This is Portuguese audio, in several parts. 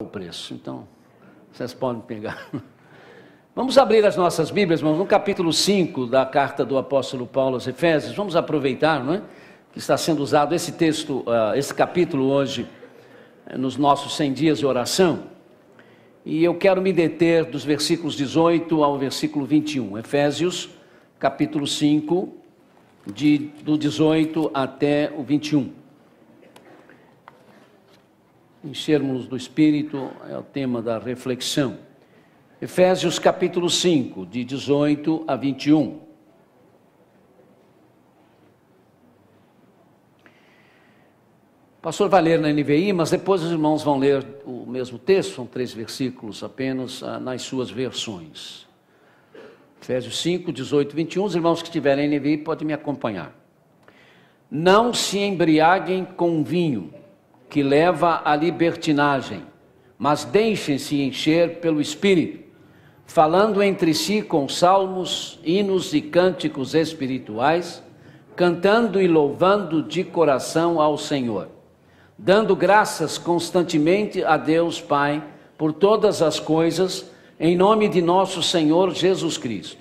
o preço, então vocês podem pegar. Vamos abrir as nossas Bíblias, irmãos, no capítulo 5 da carta do apóstolo Paulo aos Efésios. Vamos aproveitar, não é, que está sendo usado esse texto, esse capítulo hoje, nos nossos 100 dias de oração. E eu quero me deter dos versículos 18 ao versículo 21. Efésios, capítulo 5, do 18 até o 21. Enchermos do Espírito é o tema da reflexão. Efésios capítulo 5, de 18 a 21. O pastor vai ler na NVI, mas depois os irmãos vão ler o mesmo texto, são 3 versículos apenas, nas suas versões. Efésios 5, 18 e 21, os irmãos que tiverem NVI podem me acompanhar. Não se embriaguem com vinho, que leva à libertinagem, mas deixem-se encher pelo Espírito, falando entre si com salmos, hinos e cânticos espirituais, cantando e louvando de coração ao Senhor, dando graças constantemente a Deus Pai por todas as coisas, em nome de nosso Senhor Jesus Cristo.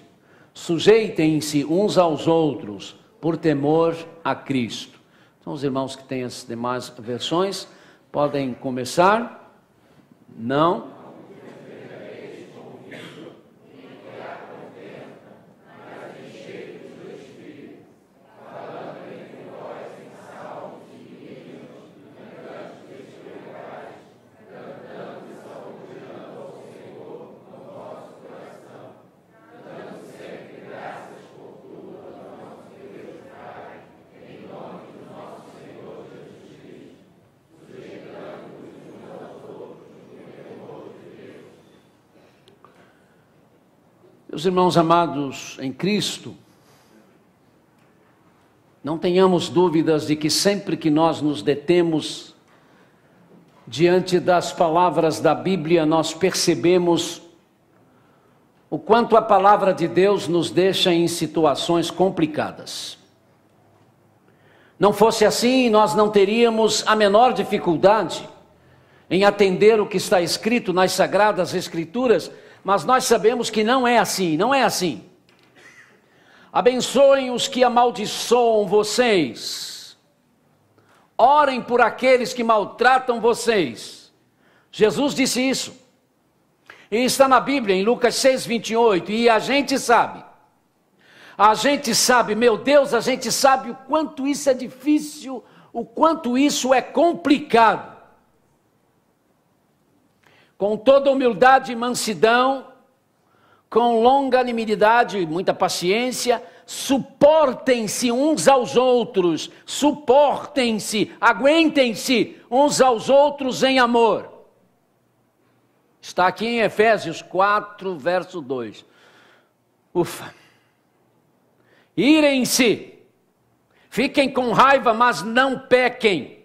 Sujeitem-se uns aos outros por temor a Cristo. Então, os irmãos que têm as demais versões podem começar. Não. Meus irmãos amados em Cristo, não tenhamos dúvidas de que sempre que nós nos detemos diante das palavras da Bíblia, nós percebemos o quanto a palavra de Deus nos deixa em situações complicadas. Não fosse assim, nós não teríamos a menor dificuldade em atender o que está escrito nas Sagradas Escrituras, mas nós sabemos que não é assim, não é assim. Abençoem os que amaldiçoam vocês. Orem por aqueles que maltratam vocês. Jesus disse isso. E está na Bíblia, em Lucas 6, 28. E a gente sabe, meu Deus, a gente sabe o quanto isso é difícil, o quanto isso é complicado. Com toda humildade e mansidão, com longanimidade e muita paciência, suportem-se uns aos outros, suportem-se, aguentem-se uns aos outros em amor. Está aqui em Efésios 4, verso 2. Ufa! Irem-se, fiquem com raiva, mas não pequem.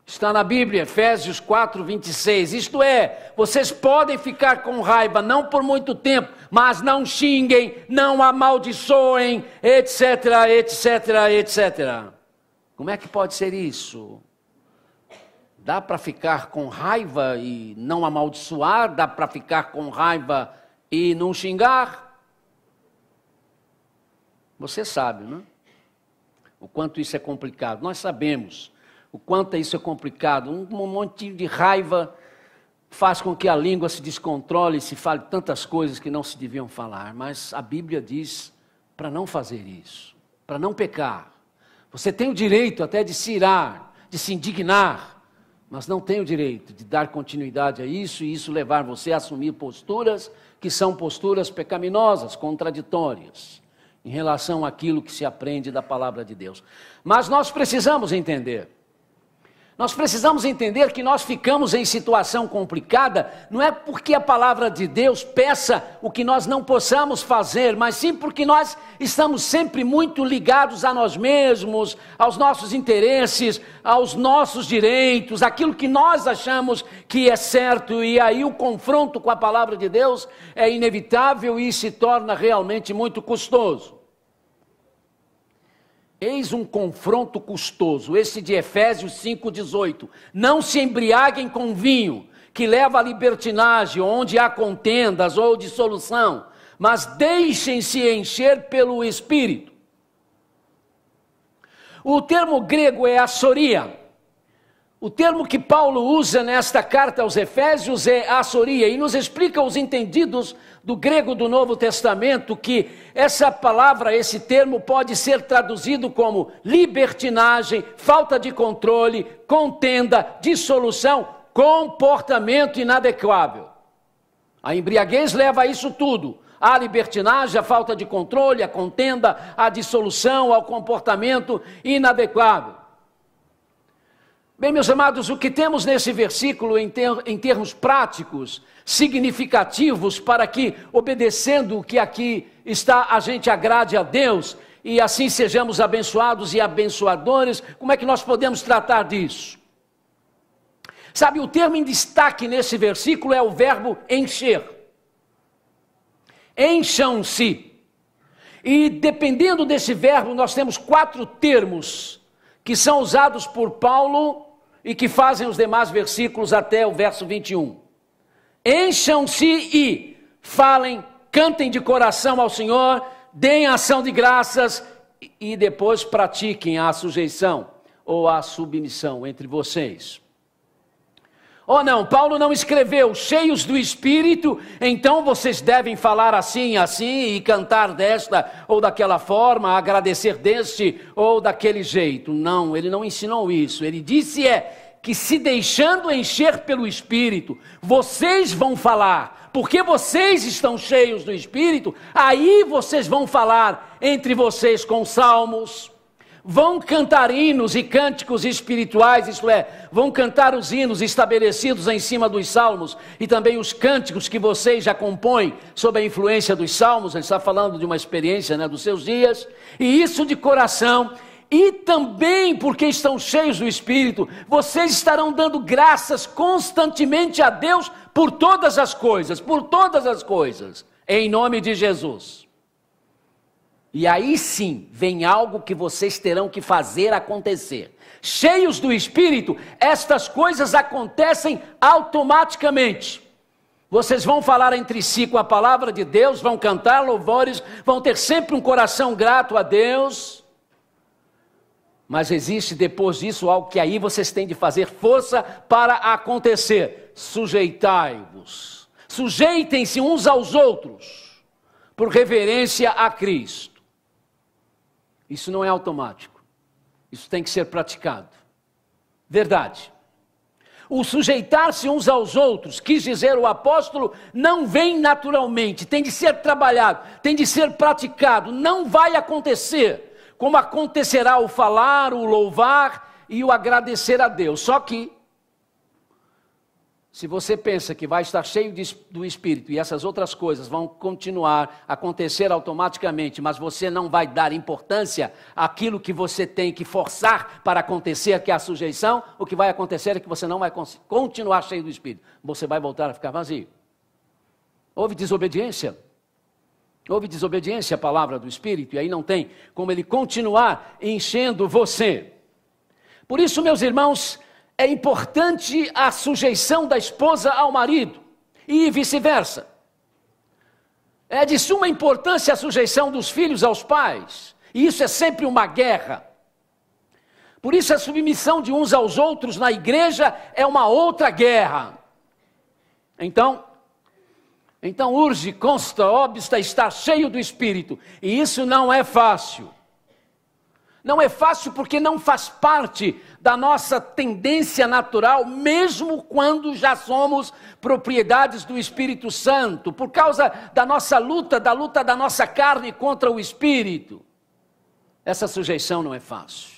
Está na Bíblia, Efésios 4, 26. Isto é, vocês podem ficar com raiva, não por muito tempo, mas não xinguem, não amaldiçoem, etc, etc, etc. Como é que pode ser isso? Dá para ficar com raiva e não amaldiçoar? Dá para ficar com raiva e não xingar? Você sabe, não é? O quanto isso é complicado. Nós sabemos o quanto isso é complicado. Um monte de raiva faz com que a língua se descontrole e se fale tantas coisas que não se deviam falar. Mas a Bíblia diz para não fazer isso, para não pecar. Você tem o direito até de se irar, de se indignar, mas não tem o direito de dar continuidade a isso e isso levar você a assumir posturas que são posturas pecaminosas, contraditórias, em relação àquilo que se aprende da palavra de Deus. Mas nós precisamos entender. Nós precisamos entender que nós ficamos em situação complicada, não é porque a palavra de Deus peça o que nós não possamos fazer, mas sim porque nós estamos sempre muito ligados a nós mesmos, aos nossos interesses, aos nossos direitos, aquilo que nós achamos que é certo, e aí o confronto com a palavra de Deus é inevitável e se torna realmente muito custoso. Eis um confronto custoso, esse de Efésios 5,18. Não se embriaguem com vinho, que leva à libertinagem, onde há contendas ou dissolução, mas deixem-se encher pelo Espírito. O termo grego é asoria. O termo que Paulo usa nesta carta aos Efésios é asoria, e nos explica os entendidos do grego do Novo Testamento que essa palavra, esse termo pode ser traduzido como libertinagem, falta de controle, contenda, dissolução, comportamento inadequável. A embriaguez leva a isso tudo: a libertinagem, a falta de controle, a contenda, a dissolução, ao comportamento inadequável. Bem, meus amados, o que temos nesse versículo em termos práticos, significativos, para que, obedecendo o que aqui está, a gente agrade a Deus e assim sejamos abençoados e abençoadores, como é que nós podemos tratar disso? Sabe, o termo em destaque nesse versículo é o verbo encher. Encham-se. E dependendo desse verbo, nós temos 4 termos que são usados por Paulo e que fazem os demais versículos até o verso 21. Encham-se e falem, cantem de coração ao Senhor, deem ação de graças e depois pratiquem a sujeição ou a submissão entre vocês. Ou não, Paulo não escreveu cheios do Espírito, então vocês devem falar assim, assim, e cantar desta ou daquela forma, agradecer deste ou daquele jeito. Não, ele não ensinou isso. Ele disse que se deixando encher pelo Espírito, vocês vão falar, porque vocês estão cheios do Espírito, aí vocês vão falar entre vocês com salmos, vão cantar hinos e cânticos espirituais, isto é, vão cantar os hinos estabelecidos em cima dos salmos e também os cânticos que vocês já compõem sob a influência dos salmos. Ele está falando de uma experiência, dos seus dias, e isso de coração. E também porque estão cheios do Espírito, vocês estarão dando graças constantemente a Deus por todas as coisas, em nome de Jesus. E aí sim, vem algo que vocês terão que fazer acontecer. Cheios do Espírito, estas coisas acontecem automaticamente. Vocês vão falar entre si com a palavra de Deus, vão cantar louvores, vão ter sempre um coração grato a Deus. Mas existe depois disso algo que aí vocês têm de fazer força para acontecer. Sujeitai-vos. Sujeitem-se uns aos outros, por reverência a Cristo. Isso não é automático. Isso tem que ser praticado. Verdade. O sujeitar-se uns aos outros, quis dizer o apóstolo, não vem naturalmente, tem de ser trabalhado, tem de ser praticado, não vai acontecer, como acontecerá o falar, o louvar e o agradecer a Deus. Só que, se você pensa que vai estar cheio do Espírito e essas outras coisas vão continuar a acontecer automaticamente, mas você não vai dar importância àquilo que você tem que forçar para acontecer, que é a sujeição, o que vai acontecer é que você não vai continuar cheio do Espírito. Você vai voltar a ficar vazio. Houve desobediência à palavra do Espírito, e aí não tem como ele continuar enchendo você. Por isso, meus irmãos, é importante a sujeição da esposa ao marido e vice-versa. É de suma importância a sujeição dos filhos aos pais, e isso é sempre uma guerra. Por isso a submissão de uns aos outros na igreja é uma outra guerra. Então urge, consta, obsta estar cheio do Espírito, e isso não é fácil. Não é fácil porque não faz parte da nossa tendência natural, mesmo quando já somos propriedades do Espírito Santo, por causa da nossa luta, da nossa carne contra o Espírito. Essa sujeição não é fácil.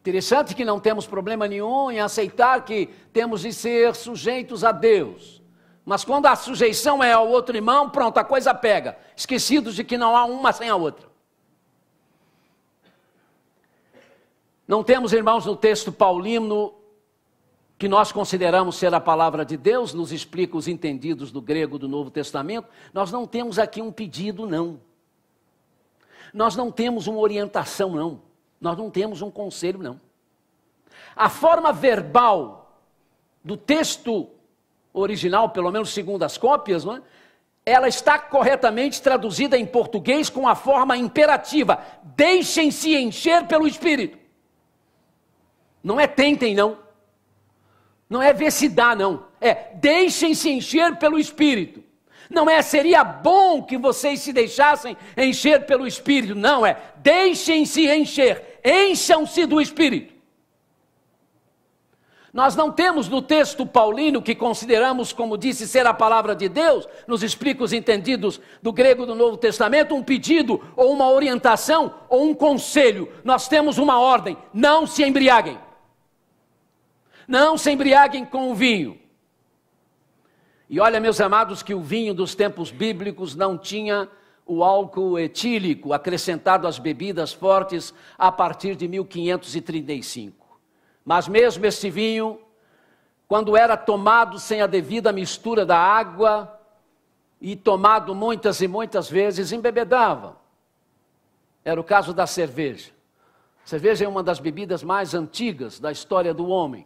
Interessante que não temos problema nenhum em aceitar que temos de ser sujeitos a Deus. Mas quando a sujeição é ao outro irmão, pronto, a coisa pega. Esquecidos de que não há uma sem a outra. Não temos, irmãos, no texto paulino, que nós consideramos ser a palavra de Deus, nos explica os entendidos do grego do Novo Testamento, nós não temos aqui um pedido, não. Nós não temos uma orientação, não. Nós não temos um conselho, não. A forma verbal do texto original, pelo menos segundo as cópias, não é? Ela está corretamente traduzida em português com a forma imperativa: deixem-se encher pelo Espírito. Não é tentem, não. Não é ver se dá, não. É deixem-se encher pelo Espírito. Não é seria bom que vocês se deixassem encher pelo Espírito. Não, é deixem-se encher. Encham-se do Espírito. Nós não temos no texto paulino, que consideramos, como disse, ser a palavra de Deus, nos explica os entendidos do grego do Novo Testamento, um pedido, ou uma orientação, ou um conselho. Nós temos uma ordem: não se embriaguem. Não se embriaguem com o vinho. E olha, meus amados, que o vinho dos tempos bíblicos não tinha o álcool etílico acrescentado às bebidas fortes a partir de 1535. Mas mesmo esse vinho, quando era tomado sem a devida mistura da água e tomado muitas e muitas vezes, embebedava. Era o caso da cerveja. A cerveja é uma das bebidas mais antigas da história do homem.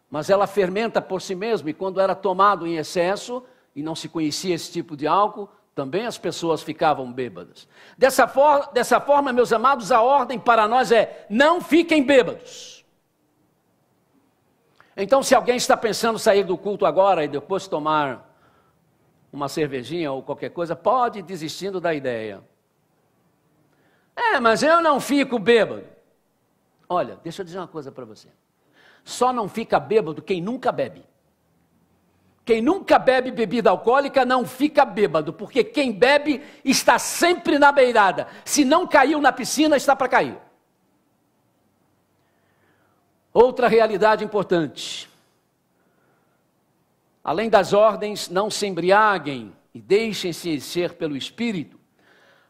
Mas ela fermenta por si mesma, e quando era tomado em excesso, e não se conhecia esse tipo de álcool, também as pessoas ficavam bêbadas. Dessa forma, meus amados, a ordem para nós é: não fiquem bêbados. Então, se alguém está pensando sair do culto agora e depois tomar uma cervejinha ou qualquer coisa, pode ir desistindo da ideia. Mas eu não fico bêbado. Olha, deixa eu dizer uma coisa para você. Só não fica bêbado quem nunca bebe. Quem nunca bebe bebida alcoólica não fica bêbado, porque quem bebe está sempre na beirada. Se não caiu na piscina, está para cair. Outra realidade importante. Além das ordens, não se embriaguem e deixem-se encher pelo Espírito.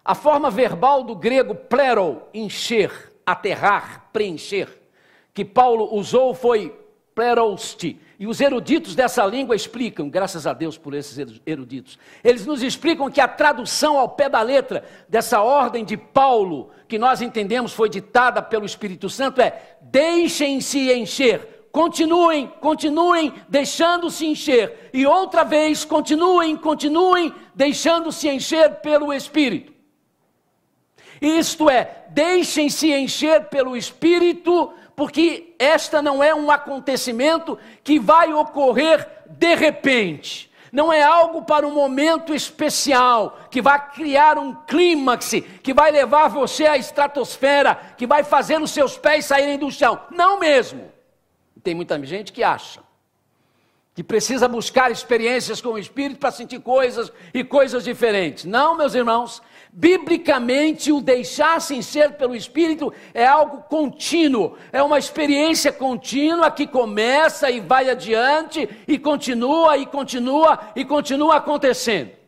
A forma verbal do grego plero, encher, aterrar, preencher, que Paulo usou foi plerosti. E os eruditos dessa língua explicam, graças a Deus por esses eruditos, eles nos explicam que a tradução ao pé da letra dessa ordem de Paulo, que nós entendemos foi ditada pelo Espírito Santo, é: deixem-se encher, continuem deixando-se encher, e outra vez continuem deixando-se encher pelo Espírito. Isto é, deixem-se encher pelo Espírito, porque esta não é um acontecimento que vai ocorrer de repente. Não é algo para um momento especial, que vai criar um clímax, que vai levar você à estratosfera, que vai fazer os seus pés saírem do chão. Não mesmo. Tem muita gente que acha que precisa buscar experiências com o Espírito para sentir coisas e coisas diferentes. Não, meus irmãos. Biblicamente, o deixar-se encher pelo Espírito é algo contínuo, é uma experiência contínua que começa e vai adiante e continua acontecendo.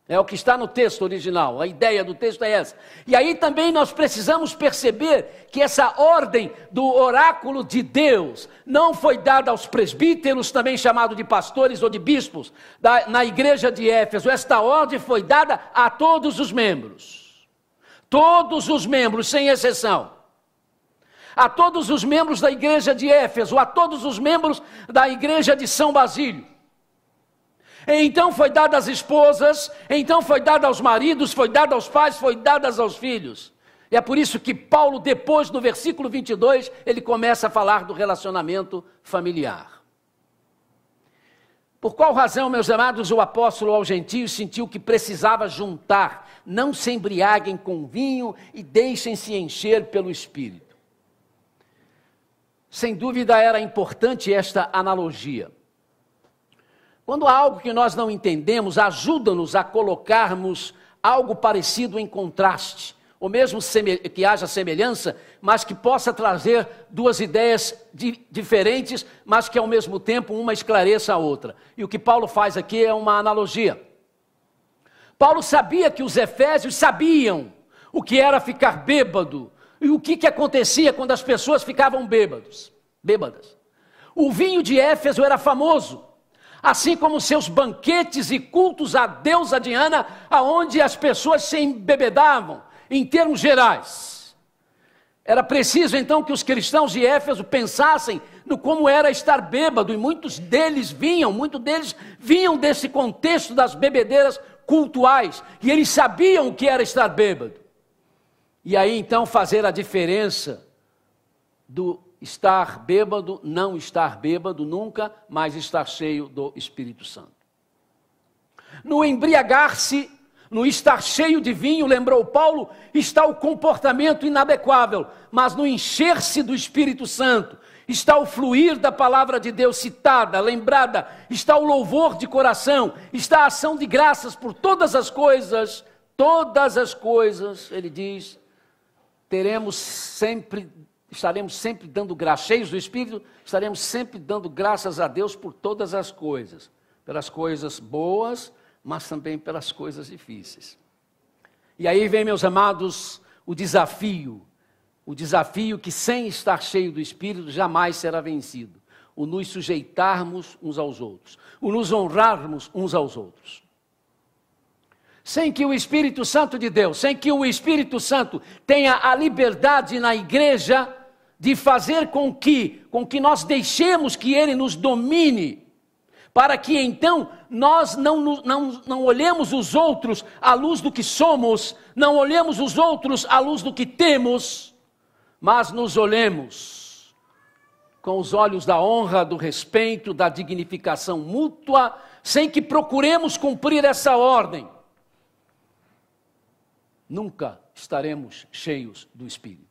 É o que está no texto original, a ideia do texto é essa. E aí também nós precisamos perceber que essa ordem do oráculo de Deus não foi dada aos presbíteros, também chamado de pastores ou de bispos, na igreja de Éfeso. Esta ordem foi dada a todos os membros. Todos os membros, sem exceção. A todos os membros da igreja de Éfeso, a todos os membros da igreja de São Basílio. Então foi dada às esposas, então foi dada aos maridos, foi dada aos pais, foi dada aos filhos. E é por isso que Paulo, depois, no versículo 22, ele começa a falar do relacionamento familiar. Por qual razão, meus amados, o apóstolo aos gentios sentiu que precisava juntar: não se embriaguem com vinho e deixem-se encher pelo Espírito? Sem dúvida era importante esta analogia. Quando há algo que nós não entendemos, ajuda-nos a colocarmos algo parecido em contraste, ou mesmo que haja semelhança, mas que possa trazer duas ideias diferentes, mas que ao mesmo tempo uma esclareça a outra. E o que Paulo faz aqui é uma analogia. Paulo sabia que os efésios sabiam o que era ficar bêbado, e o que acontecia quando as pessoas ficavam bêbadas. O vinho de Éfeso era famoso, assim como seus banquetes e cultos à deusa Diana, aonde as pessoas se embebedavam, em termos gerais. Era preciso então que os cristãos de Éfeso pensassem no como era estar bêbado, e muitos deles vinham desse contexto das bebedeiras cultuais, e eles sabiam o que era estar bêbado. E aí então fazer a diferença do estar bêbado, não estar bêbado nunca, mas estar cheio do Espírito Santo. No embriagar-se, no estar cheio de vinho, lembrou Paulo, está o comportamento inadequável, mas no encher-se do Espírito Santo, está o fluir da palavra de Deus citada, lembrada, está o louvor de coração, está a ação de graças por todas as coisas, ele diz, estaremos sempre dando graças, cheios do Espírito, estaremos sempre dando graças a Deus por todas as coisas, pelas coisas boas, mas também pelas coisas difíceis. E aí vem, meus amados, o desafio que sem estar cheio do Espírito jamais será vencido, o nos sujeitarmos uns aos outros, o nos honrarmos uns aos outros. Sem que o Espírito Santo de Deus, sem que o Espírito Santo tenha a liberdade na igreja de fazer com que nós deixemos que Ele nos domine, para que então nós não olhemos os outros à luz do que somos, não olhemos os outros à luz do que temos, mas nos olhemos com os olhos da honra, do respeito, da dignificação mútua, sem que procuremos cumprir essa ordem. Nunca estaremos cheios do Espírito.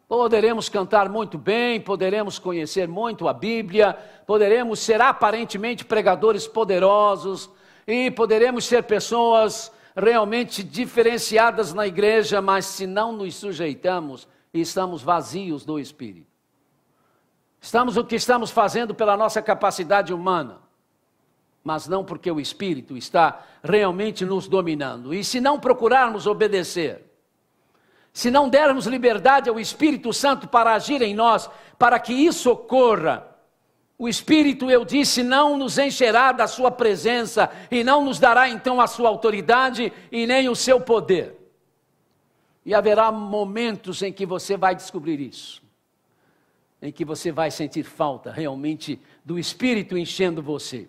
Poderemos cantar muito bem, poderemos conhecer muito a Bíblia, poderemos ser aparentemente pregadores poderosos e poderemos ser pessoas realmente diferenciadas na igreja, mas se não nos sujeitamos, estamos vazios do Espírito. O que estamos fazendo pela nossa capacidade humana, mas não porque o Espírito está realmente nos dominando. E se não procurarmos obedecer, se não dermos liberdade ao Espírito Santo para agir em nós, para que isso ocorra, o Espírito, eu disse, não nos encherá da sua presença e não nos dará então a sua autoridade e nem o seu poder. E haverá momentos em que você vai descobrir isso, em que você vai sentir falta realmente do Espírito enchendo você.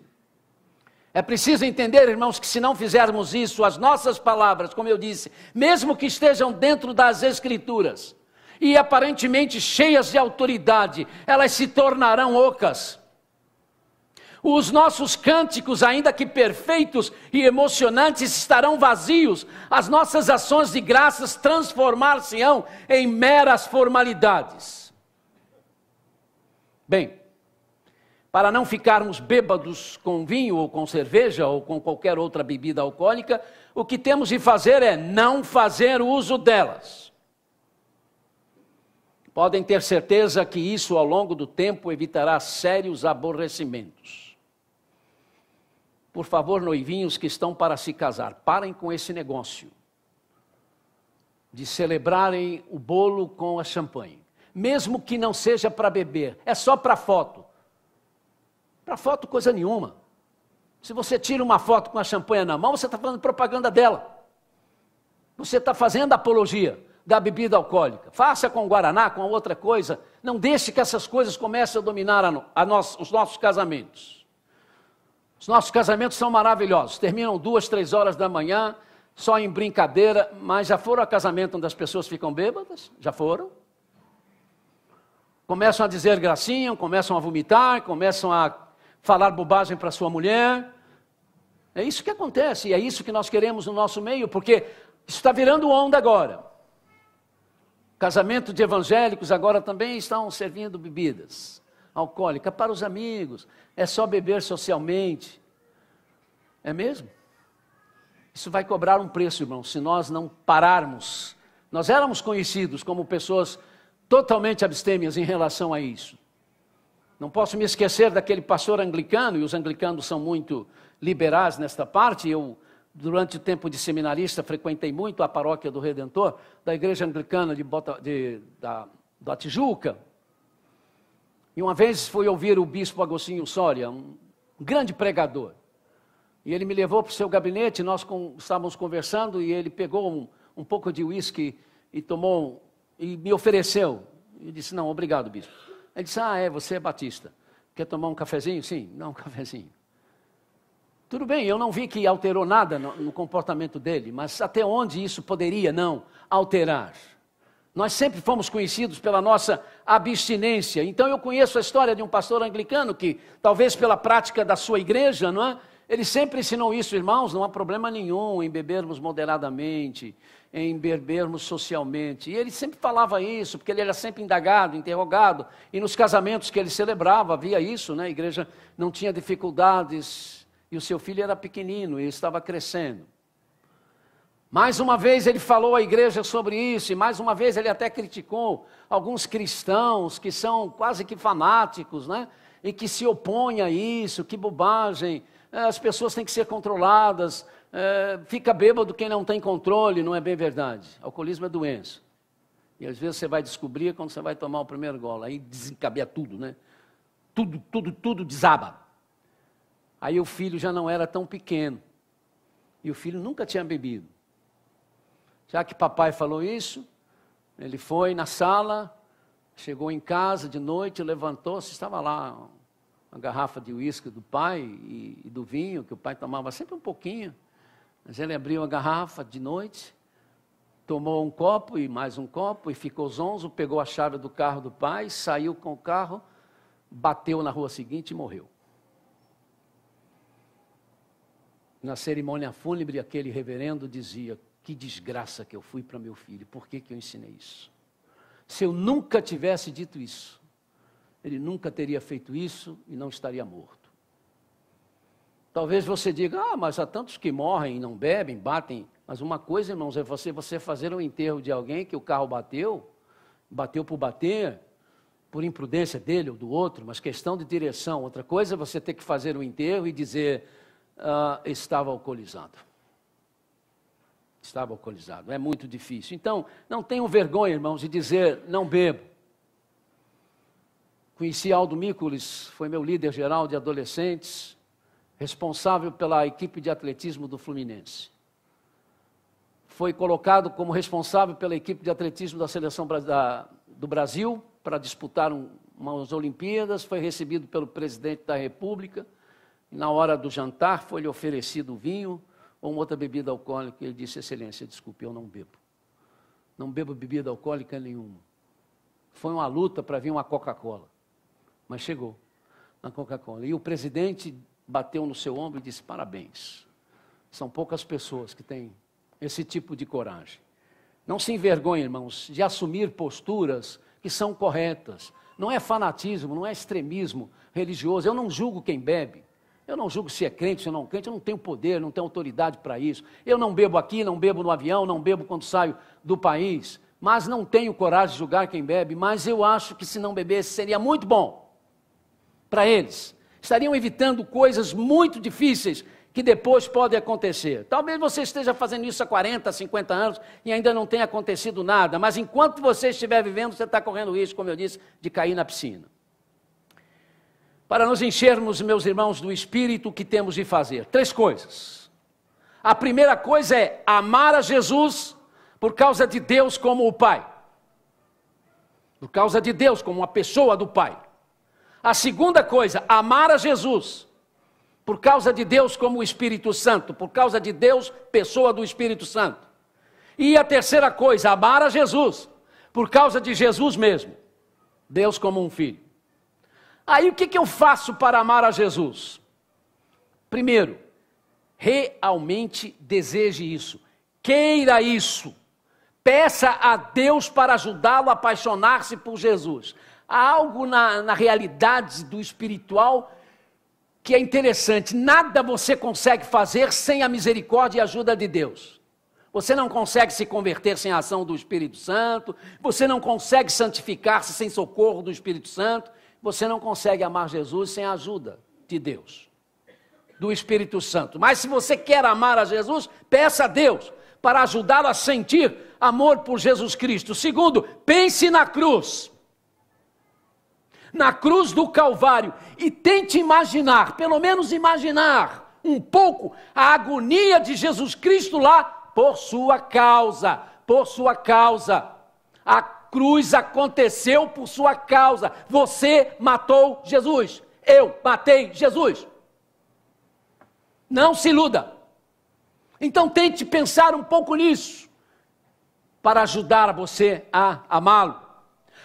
É preciso entender, irmãos, que se não fizermos isso, as nossas palavras, como eu disse, mesmo que estejam dentro das Escrituras e aparentemente cheias de autoridade, elas se tornarão ocas. Os nossos cânticos, ainda que perfeitos e emocionantes, estarão vazios. As nossas ações de graças transformar-se-ão em meras formalidades. Bem, para não ficarmos bêbados com vinho ou com cerveja ou com qualquer outra bebida alcoólica, o que temos de fazer é não fazer uso delas. Podem ter certeza que isso ao longo do tempo evitará sérios aborrecimentos. Por favor, noivinhos que estão para se casar, parem com esse negócio de celebrarem o bolo com a champanhe. Mesmo que não seja para beber, é só para foto. Para foto, coisa nenhuma. Se você tira uma foto com a champanhe na mão, você está fazendo propaganda dela. Você está fazendo apologia da bebida alcoólica. Faça com Guaraná, com outra coisa. Não deixe que essas coisas comecem a dominar os nossos casamentos. Os nossos casamentos são maravilhosos. Terminam 2, 3 horas da manhã, só em brincadeira. Mas já foram a casamento onde as pessoas ficam bêbadas? Já foram? Começam a dizer gracinha, começam a vomitar, começam a falar bobagem para sua mulher. É isso que acontece, e é isso que nós queremos no nosso meio, porque isso está virando onda agora. Casamento de evangélicos agora também estão servindo bebidas alcoólicas para os amigos. É só beber socialmente. É mesmo? Isso vai cobrar um preço, irmão, se nós não pararmos. Nós éramos conhecidos como pessoas totalmente abstêmias em relação a isso. Não posso me esquecer daquele pastor anglicano, e os anglicanos são muito liberais nesta parte. Eu, durante o tempo de seminarista, frequentei muito a paróquia do Redentor, da igreja anglicana da Tijuca. E uma vez fui ouvir o bispo Agostinho Soria, um grande pregador. E ele me levou para o seu gabinete, nós estávamos conversando, e ele pegou um pouco de uísque e tomou, e me ofereceu. E disse, não, obrigado, bispo. Ele disse, você é batista. Quer tomar um cafezinho? Sim, dá um cafezinho. Tudo bem, eu não vi que alterou nada no comportamento dele, mas até onde isso poderia não alterar? Nós sempre fomos conhecidos pela nossa abstinência. Então eu conheço a história de um pastor anglicano que, talvez pela prática da sua igreja, não é? Ele sempre ensinou isso, irmãos, não há problema nenhum em bebermos moderadamente, em bebermos socialmente. E ele sempre falava isso, porque ele era sempre indagado, interrogado, e nos casamentos que ele celebrava havia isso, né? A igreja não tinha dificuldades. E o seu filho era pequenino e estava crescendo. Mais uma vez ele falou à igreja sobre isso, e mais uma vez ele até criticou alguns cristãos que são quase que fanáticos, né? E que se opõem a isso, que bobagem, as pessoas têm que ser controladas, fica bêbado quem não tem controle, não é bem verdade. Alcoolismo é doença. E às vezes você vai descobrir quando você vai tomar o primeiro gole, aí desencabeia tudo, né? Tudo desaba. Aí o filho já não era tão pequeno. E o filho nunca tinha bebido. Já que papai falou isso, ele foi na sala, chegou em casa de noite, levantou-se, estava lá uma garrafa de uísque do pai e do vinho, que o pai tomava sempre um pouquinho. Mas ele abriu a garrafa de noite, tomou um copo e mais um copo e ficou zonzo, pegou a chave do carro do pai, saiu com o carro, bateu na rua seguinte e morreu. Na cerimônia fúnebre, aquele reverendo dizia, que desgraça que eu fui para meu filho, por que eu ensinei isso? Se eu nunca tivesse dito isso, ele nunca teria feito isso e não estaria morto. Talvez você diga, mas há tantos que morrem e não bebem, batem, mas uma coisa, irmãos, é você fazer um enterro de alguém que o carro bateu por bater, por imprudência dele ou do outro, mas questão de direção. Outra coisa é você ter que fazer um enterro e dizer, estava alcoolizado. Estava alcoolizado, é muito difícil. Então, não tenham vergonha, irmãos, de dizer, não bebo. Conheci Aldo Mícolis, foi meu líder geral de adolescentes, responsável pela equipe de atletismo do Fluminense. Foi colocado como responsável pela equipe de atletismo da seleção do Brasil, para disputar umas Olimpíadas, foi recebido pelo presidente da República. Na hora do jantar, foi-lhe oferecido vinho ou uma outra bebida alcoólica. Ele disse, excelência, desculpe, eu não bebo. Não bebo bebida alcoólica nenhuma. Foi uma luta para vir uma Coca-Cola. Mas chegou na Coca-Cola. E o presidente bateu no seu ombro e disse, parabéns. São poucas pessoas que têm esse tipo de coragem. Não se envergonhem, irmãos, de assumir posturas que são corretas. Não é fanatismo, não é extremismo religioso. Eu não julgo quem bebe. Eu não julgo se é crente, se não é crente, eu não tenho poder, não tenho autoridade para isso. Eu não bebo aqui, não bebo no avião, não bebo quando saio do país, mas não tenho coragem de julgar quem bebe, mas eu acho que se não bebesse seria muito bom para eles. Estariam evitando coisas muito difíceis que depois podem acontecer. Talvez você esteja fazendo isso há 40, 50 anos e ainda não tenha acontecido nada, mas enquanto você estiver vivendo, você está correndo risco, como eu disse, de cair na piscina. Para nos enchermos, meus irmãos, do Espírito, o que temos de fazer? 3 coisas. A primeira coisa é amar a Jesus por causa de Deus como o Pai. Por causa de Deus como uma pessoa do Pai. A segunda coisa, amar a Jesus por causa de Deus como o Espírito Santo. Por causa de Deus, pessoa do Espírito Santo. E a terceira coisa, amar a Jesus por causa de Jesus mesmo. Deus como um filho. Aí o que eu faço para amar a Jesus? Primeiro, realmente deseje isso, queira isso, peça a Deus para ajudá-lo a apaixonar-se por Jesus. Há algo na realidade do espiritual que é interessante, nada você consegue fazer sem a misericórdia e ajuda de Deus. Você não consegue se converter sem a ação do Espírito Santo, você não consegue santificar-se sem socorro do Espírito Santo, você não consegue amar Jesus sem a ajuda de Deus, do Espírito Santo. Mas se você quer amar a Jesus, peça a Deus para ajudá-lo a sentir amor por Jesus Cristo. Segundo, pense na cruz do Calvário, e tente imaginar, pelo menos imaginar um pouco a agonia de Jesus Cristo lá por sua causa, cruz aconteceu por sua causa. Você matou Jesus. Eu matei Jesus. Não se iluda. Então tente pensar um pouco nisso, para ajudar você a amá-lo.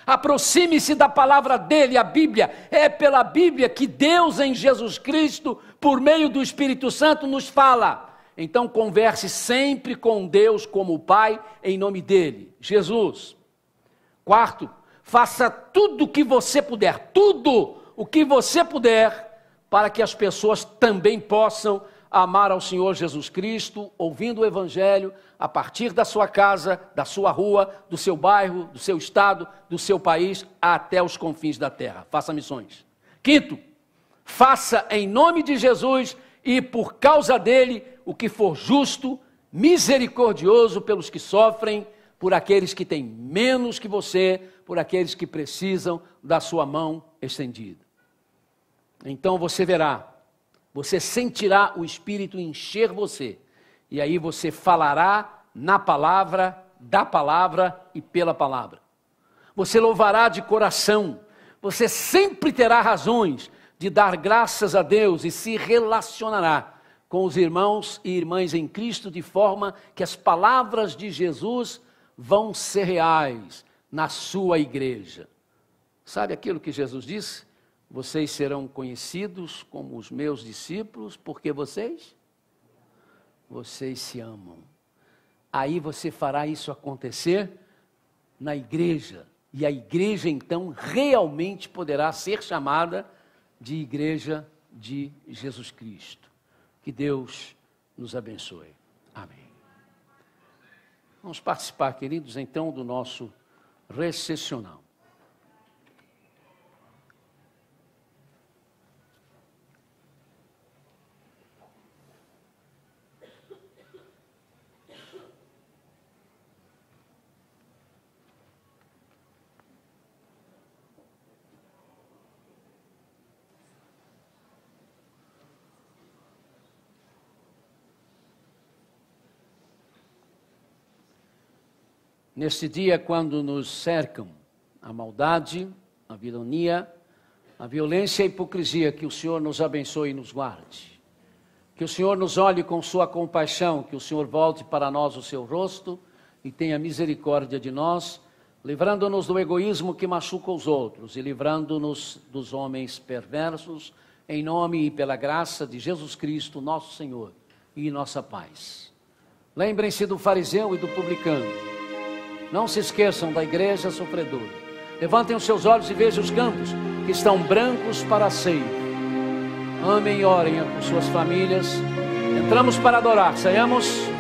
Aproxime-se da palavra dele, a Bíblia. É pela Bíblia que Deus em Jesus Cristo, por meio do Espírito Santo, nos fala. Então converse sempre com Deus como o Pai, em nome dele, Jesus. Quarto, faça tudo o que você puder, tudo o que você puder, para que as pessoas também possam amar ao Senhor Jesus Cristo, ouvindo o Evangelho, a partir da sua casa, da sua rua, do seu bairro, do seu estado, do seu país, até os confins da terra. Faça missões. Quinto, faça em nome de Jesus e por causa dele o que for justo, misericordioso pelos que sofrem, por aqueles que têm menos que você, por aqueles que precisam da sua mão estendida. Então você verá, você sentirá o Espírito encher você, e aí você falará na palavra, da palavra e pela palavra. Você louvará de coração, você sempre terá razões de dar graças a Deus e se relacionará com os irmãos e irmãs em Cristo, de forma que as palavras de Jesus vão ser reais na sua igreja. Sabe aquilo que Jesus disse? Vocês serão conhecidos como os meus discípulos, porque vocês se amam. Aí você fará isso acontecer na igreja, e a igreja então realmente poderá ser chamada de igreja de Jesus Cristo. Que Deus nos abençoe. Amém. Vamos participar, queridos, então, do nosso recessional. Neste dia, quando nos cercam a maldade, a vilania, a violência e a hipocrisia, que o Senhor nos abençoe e nos guarde. Que o Senhor nos olhe com sua compaixão, que o Senhor volte para nós o seu rosto e tenha misericórdia de nós, livrando-nos do egoísmo que machuca os outros e livrando-nos dos homens perversos, em nome e pela graça de Jesus Cristo, nosso Senhor e nossa paz. Lembrem-se do fariseu e do publicano. Não se esqueçam da igreja sofredora. Levantem os seus olhos e vejam os campos que estão brancos para a ceia. Amem e orem por suas famílias. Entramos para adorar. Saiamos.